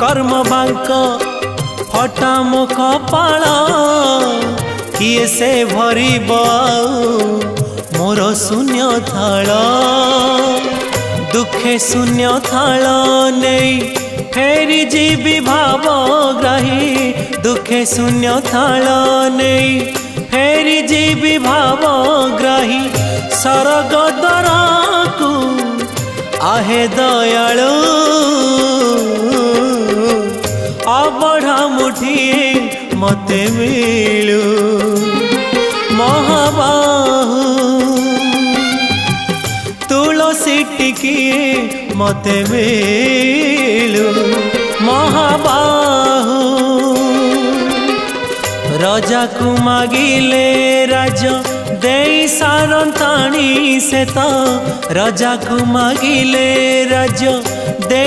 कर्म बांक फटा मो कपाल किए से भरिब मोर शून्य थाल दुखे शून्य थाल नहीं फेरी जीवी भावग्राही दुखे शून्य थाल नहीं फेरी जीवी भावग्राही सरग द्वारा को आहे दयालु अबढ़ा मुठिए मते मिलू महाबाहु तुलसी टिकिए मते मिलू महाबाहु राजा को मागिले राज दे सारंताणी से तो राजा को मागिले राज दे